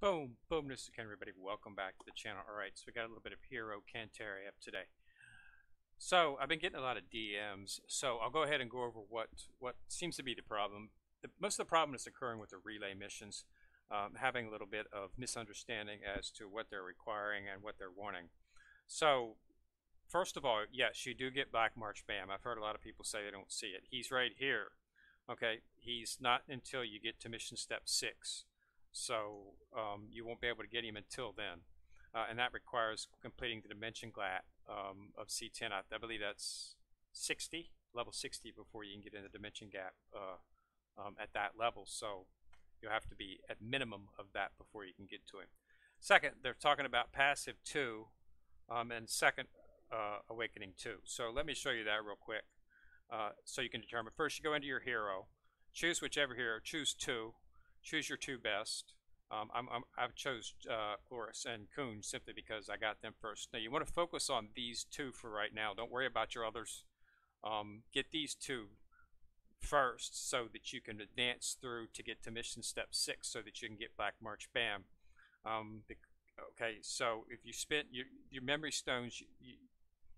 Boom, boom, this is Ken, everybody. Welcome back to the channel. All right, so we got a little bit of hero Cantare up today. So I've been getting a lot of DMs, so I'll go ahead and go over what seems to be the problem. Most of the problem is occurring with the relay missions, having a little bit of misunderstanding as to what they're requiring and what they're wanting. So first of all, yes, you do get Black March Bam. I've heard a lot of people say they don't see it. He's right here. Okay, he's not until you get to mission step 6. So you won't be able to get him until then. And that requires completing the dimension gap of C10. I believe that's 60, level 60 before you can get in the dimension gap at that level. So you'll have to be at minimum of that before you can get to him. Second, they're talking about passive 2 and second awakening 2. So let me show you that real quick so you can determine. First, you go into your hero, choose whichever hero, choose 2. Choose your 2 best. I've chose Chloris and Kuhn simply because I got them first. Now you want to focus on these 2 for right now. Don't worry about your others. Get these 2 first so that you can advance through to get to mission step 6 so that you can get Black March Bam. Okay, so if you spent your memory stones,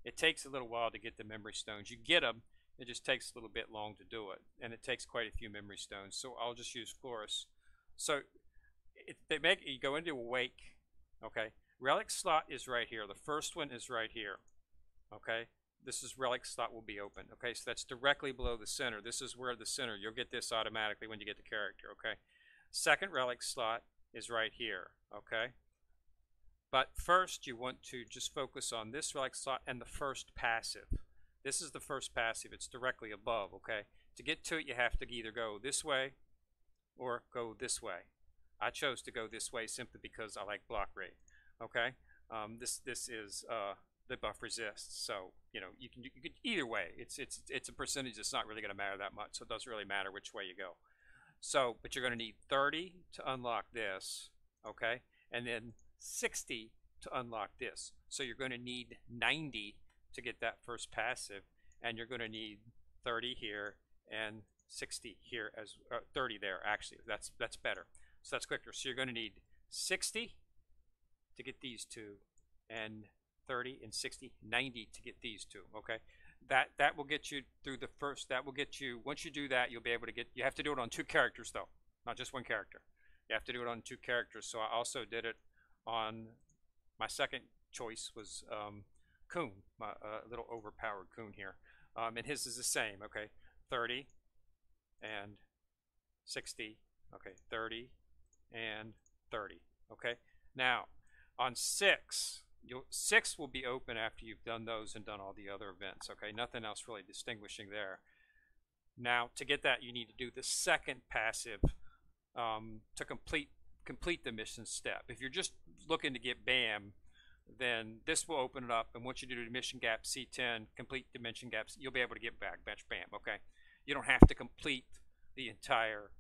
it takes a little while to get the memory stones. You get them, it just takes a little bit long to do it, and it takes quite a few memory stones. So I'll just use Chloris. So you go into Awake. Okay, relic slot is right here. The first one is right here. Okay, this is relic slot will be open. Okay, so that's directly below the center. This is where the center. You'll get this automatically when you get the character. Okay, second relic slot is right here. Okay, but first you want to just focus on this relic slot and the first passive. This is the first passive. It's directly above. Okay, to get to it you have to either go this way or go this way. I chose to go this way simply because I like block rate. Okay, this is the buff resists, so you know you can either way. It's a percentage. It's not really going to matter that much, so it doesn't really matter which way you go. So, but you're going to need 30 to unlock this. Okay, and then 60 to unlock this. So you're going to need 90 to get that first passive, and you're going to need 30 here and 60 here as 30 there. Actually, that's better. So that's quicker. So you're going to need 60 to get these 2, and 30 and 60, 90 to get these 2. Okay, that will get you through the first. That will get you. Once you do that, you'll be able to get. You have to do it on 2 characters though, not just 1 character. You have to do it on 2 characters. So I also did it on my second choice was Kuhn, my little overpowered Kuhn here, and his is the same. Okay, 30 and 60. Okay, 30 and 30. Okay, now on 6, 6 will be open after you've done those and done all the other events. Okay, nothing else really distinguishing there. Now to get that, you need to do the second passive to complete the mission step. If you're just looking to get Bam, then this will open it up, and once you do the mission gap C10, complete dimension gaps, you'll be able to get back Bam. Okay, you don't have to complete the entire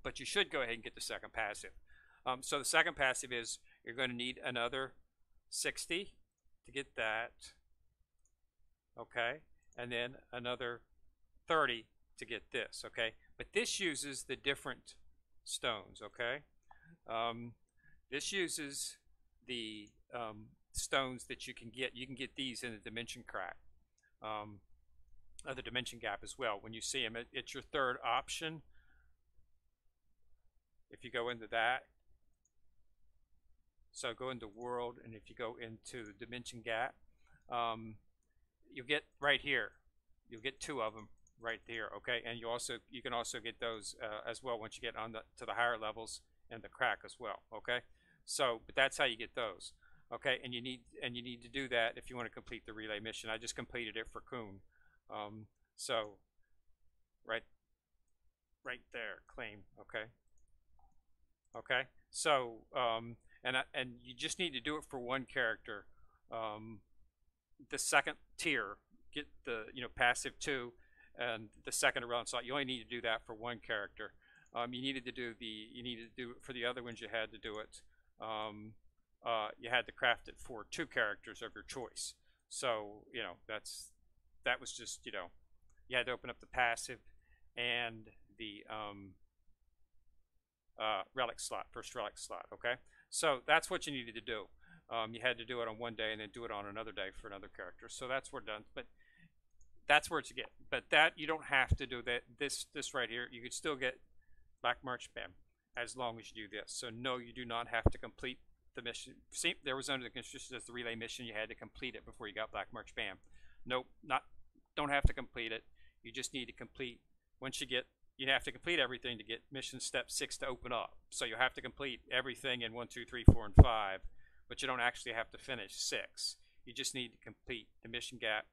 but you should go ahead and get the second passive. So the second passive is you're going to need another 60 to get that. Okay, and then another 30 to get this. Okay, but this uses the different stones. Okay, this uses the stones that you can get. You can get these in the dimension crack, the dimension gap as well. When you see them, it's your third option. If you go into that, so go into world, and if you go into the dimension gap, you'll get right here. You'll get 2 of them right there. Okay, and you can also get those as well once you get on to the higher levels and the crack as well. Okay, so but that's how you get those. Okay, and you need to do that if you want to complete the relay mission. I just completed it for Kuhn. So right there, claim. Okay. Okay, so and you just need to do it for 1 character. The second tier, get the passive 2, and the second around slot. You only need to do that for 1 character. You needed to do it for the other ones. You had to do it. You had to craft it for 2 characters of your choice. So that was just you had to open up the passive and the relic slot, first relic slot. Okay, so that's what you needed to do. You had to do it on one day and then do it on another day for another character. So that's where done. But that's where it's get. But that you don't have to do that. This right here, you could still get Black March Bam as long as you do this. So no, you do not have to complete the mission. See, there was under the conditions as the relay mission, you had to complete it before you got Black March Bam. Nope, don't have to complete it. You just need to complete once you have to complete everything to get mission step 6 to open up. So you have to complete everything in 1, 2, 3, 4, and 5, but you don't actually have to finish 6. You just need to complete the mission gap,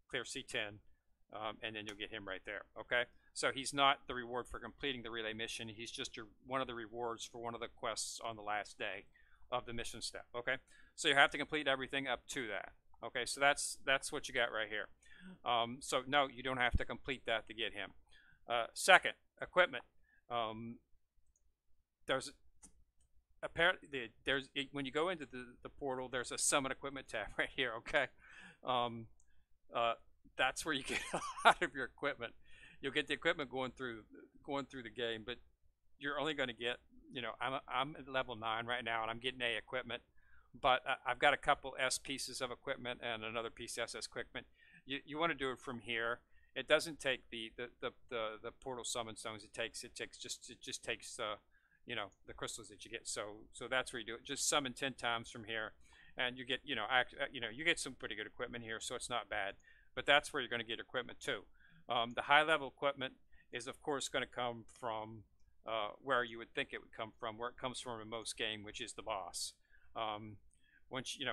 clear C10, and then you'll get him right there. Okay, so he's not the reward for completing the relay mission. He's just one of the rewards for one of the quests on the last day of the mission step. Okay, so you have to complete everything up to that. Okay, so that's what you got right here. So no, you don't have to complete that to get him. Second, equipment. There's apparently when you go into the portal, there's a summon equipment tab right here. Okay, that's where you get a lot of your equipment. You'll get the equipment going through the game, but you're only going to get, I'm at level 9 right now, and I'm getting A equipment, but I've got a couple S pieces of equipment and another piece of SS equipment. You want to do it from here. It doesn't take the portal summon stones. It just takes the crystals that you get. So that's where you do it. Just summon 10 times from here, and you get you get some pretty good equipment here. So it's not bad. But that's where you're going to get equipment too. The high level equipment is of course going to come from where you would think it would come from, where it comes from in most game, which is the boss. Once you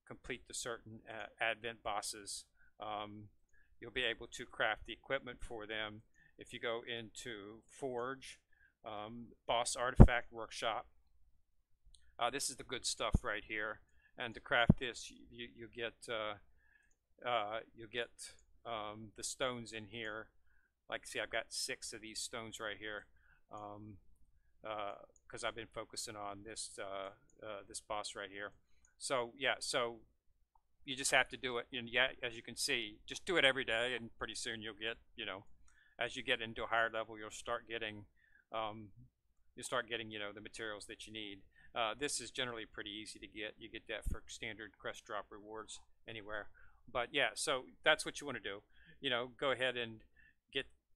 complete the certain advent bosses, you'll be able to craft the equipment for them. If you go into Forge, Boss Artifact Workshop, this is the good stuff right here. And to craft this, you get the stones in here. Like, see, I've got 6 of these stones right here, because I've been focusing on this this boss right here. So yeah, so you just have to do it, and yeah, as you can see, just do it every day, and pretty soon you'll get, as you get into a higher level, you'll start getting the materials that you need. This is generally pretty easy to get. You get that for standard crest drop rewards anywhere. But yeah, so that's what you want to do. Go ahead and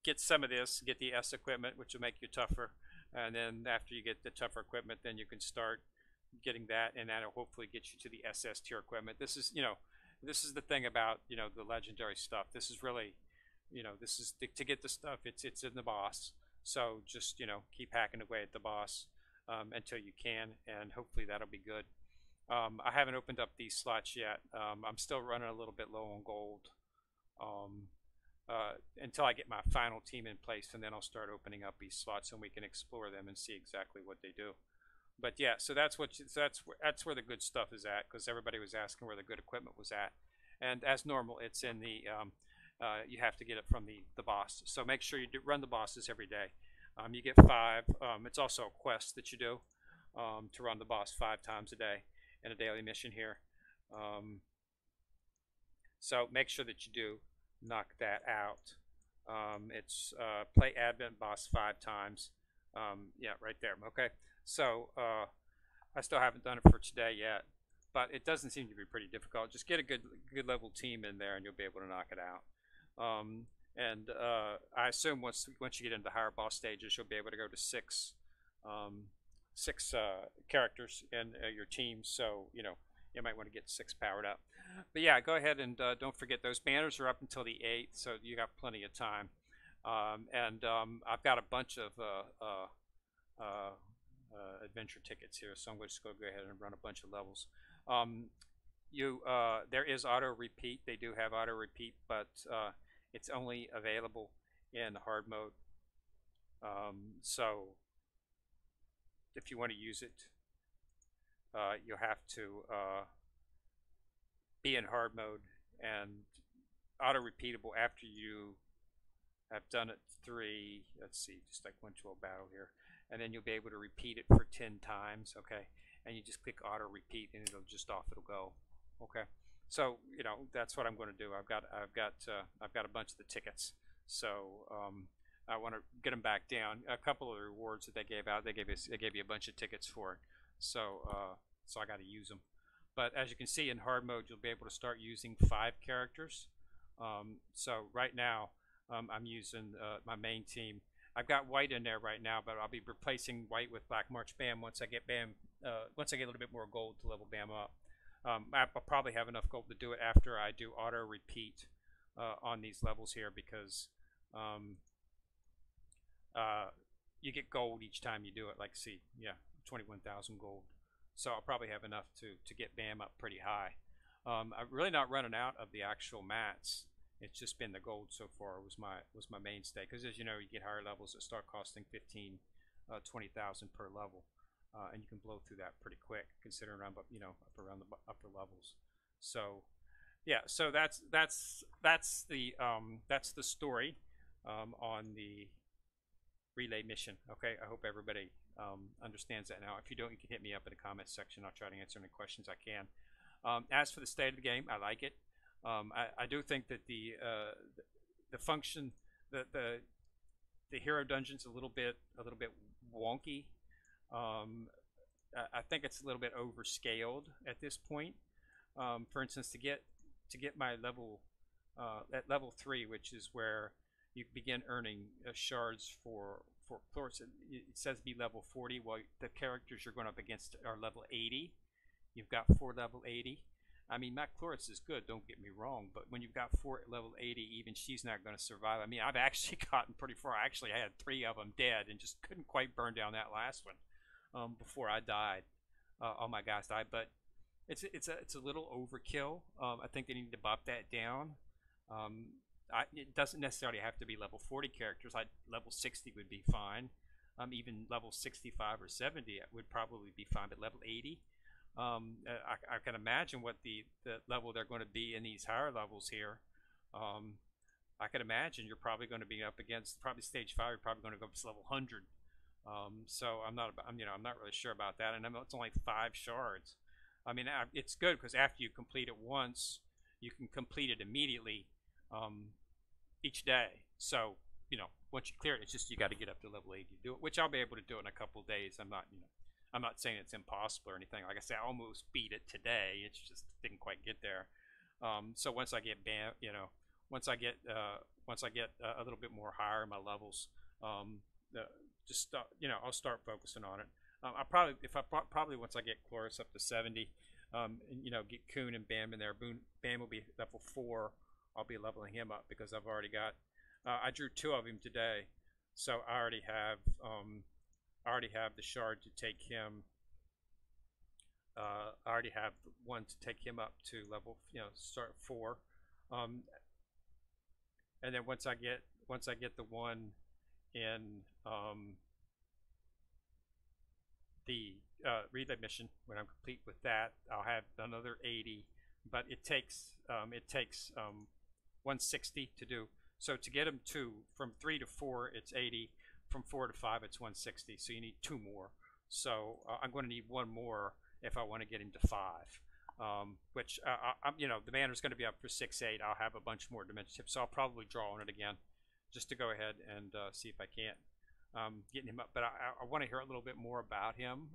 get some of this, get the S equipment, which will make you tougher, and then after you get the tougher equipment, then you can start getting that, and that'll hopefully get you to the SS tier equipment. This is the thing about the legendary stuff. This is really, this is to get the stuff. It's in the boss. So just keep hacking away at the boss until you can, and hopefully that'll be good. I haven't opened up these slots yet. I'm still running a little bit low on gold until I get my final team in place, and then I'll start opening up these slots and we can explore them and see exactly what they do. But yeah, so that's where the good stuff is at, because everybody was asking where the good equipment was at, and as normal, it's in the you have to get it from the boss. So make sure you run the bosses every day. You get 5. It's also a quest that you do to run the boss 5 times a day in a daily mission here. So make sure that you do knock that out. It's play Advent boss 5 times. Yeah, right there. Okay. So I still haven't done it for today yet, but it doesn't seem to be pretty difficult. Just get a good level team in there, and you'll be able to knock it out. I assume once you get into higher boss stages, you'll be able to go to 6 characters in your team. So you might want to get 6 powered up. But yeah, go ahead and don't forget those banners are up until the 8th, so you got plenty of time. I've got a bunch of adventure tickets here, so I'm going to just go ahead and run a bunch of levels. There is auto repeat. They do have auto repeat, but it's only available in hard mode. So if you want to use it, you'll have to be in hard mode and auto repeatable after you have done it 3. Let's see, just like 1-12 battle here, and then you'll be able to repeat it for 10 times. Okay, and you just click auto repeat, and it'll go. Okay, so that's what I'm going to do. I've got a bunch of the tickets, so I want to get them back down. A couple of the rewards that they gave out, they gave you a bunch of tickets for it. So so I got to use them. But as you can see in hard mode, you'll be able to start using 5 characters. So right now, I'm using my main team. I've got White in there right now, but I'll be replacing White with Black March Bam once I get Bam. Once I get a little bit more gold to level Bam up. I'll probably have enough gold to do it after I do auto repeat on these levels here, because you get gold each time you do it. Like, see, yeah, 21,000 gold. So I'll probably have enough to get Bam up pretty high. I'm really not running out of the actual mats. It's just been the gold so far was my mainstay, because as you know, you get higher levels that start costing 15, 20,000 per level, and you can blow through that pretty quick, considering I'm up, you know, up around the upper levels. So yeah, so that's the story on the relay mission. Okay, I hope everybody understands that now. If you don't, you can hit me up in the comments section. I'll try to answer any questions I can. As for the state of the game, I like it. I do think that the function, the hero dungeon's a little bit wonky. I think it's a little bit overscaled at this point. For instance, to get my level at level 3, which is where you begin earning shards for Chloris. It says be level 40. Well, the characters you're going up against are level 80. You've got 4 level 80. I mean, Matt Chloris is good, don't get me wrong, but when you've got 4 at level 80, even she's not going to survive. I mean, I've actually gotten pretty far. Actually, I had 3 of them dead and just couldn't quite burn down that last one before I died. All my guys died, but it's a little overkill. I think they need to bop that down. It doesn't necessarily have to be level 40 characters. Level 60 would be fine. Even level 65 or 70 would probably be fine, but level 80, I can imagine what the level they're going to be in these higher levels here. I can imagine you're probably going to be up against probably stage 5. You're probably going to go up to level 100. So I'm not really sure about that. And it's only 5 shards. I mean, it's good because after you complete it once, you can complete it immediately each day. So once you clear it, it's just you got to get up to level 80 to do it, which I'll be able to do in a couple of days. I'm not saying it's impossible or anything. Like I said, I almost beat it today. It's just didn't quite get there. So once I get Bam, once I get a little bit more higher in my levels, I'll start focusing on it. Probably once I get Chloris up to 70, get Coon and Bam in there. Bam will be level 4. I'll be leveling him up because I've already got. I drew 2 of him today, so I already have the shard to take him. I already have one to take him up to level, start 4, and then once I get the one in the relay mission, when I'm complete with that, I'll have another 80. But it takes 160 to do. So to get him from 3 to 4, it's 80. From 4 to 5, it's 160. So you need 2 more. So I'm going to need 1 more if I want to get him to 5. Which the banner's going to be up for 6-8. I'll have a bunch more dimension tips, so I'll probably draw on it again, just to go ahead and see if I can't get him up. But I want to hear a little bit more about him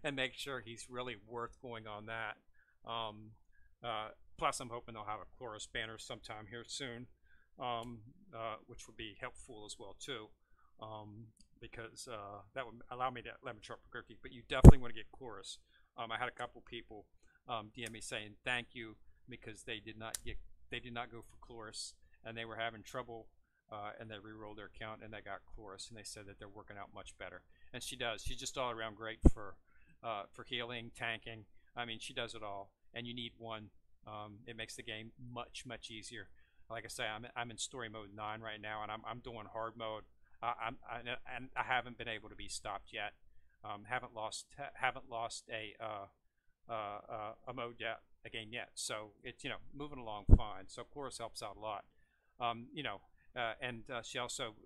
and make sure he's really worth going on that. Plus, I'm hoping they'll have a Chloris banner sometime here soon, which would be helpful as well too, because that would allow me to leverage up Gurki. But you definitely want to get Chloris. I had a couple people DM me saying thank you because they did not go for Chloris and they were having trouble, and they re-rolled their account and they got Chloris, and they said that they're working out much better. And she does. She's just all around great for healing, tanking. I mean, she does it all. And you need one. It makes the game much easier. Like I say, I'm in story mode 9 right now, and I'm doing hard mode. I haven't been able to be stopped yet. Haven't lost a mode yet, a game yet. So it's moving along fine. So Chloris helps out a lot. And she also,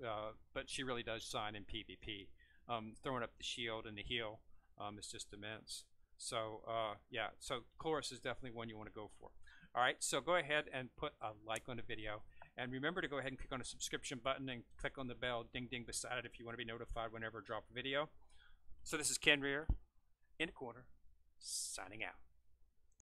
but she really does shine in PvP. Throwing up the shield and the heal is just immense. So yeah, so Chloris is definitely one you want to go for. All right, so go ahead and put a like on the video, And remember to go ahead and click on the subscription button and click on the bell, ding ding beside it, if you want to be notified whenever I drop a video. So this is Ken Rear in the corner, signing out.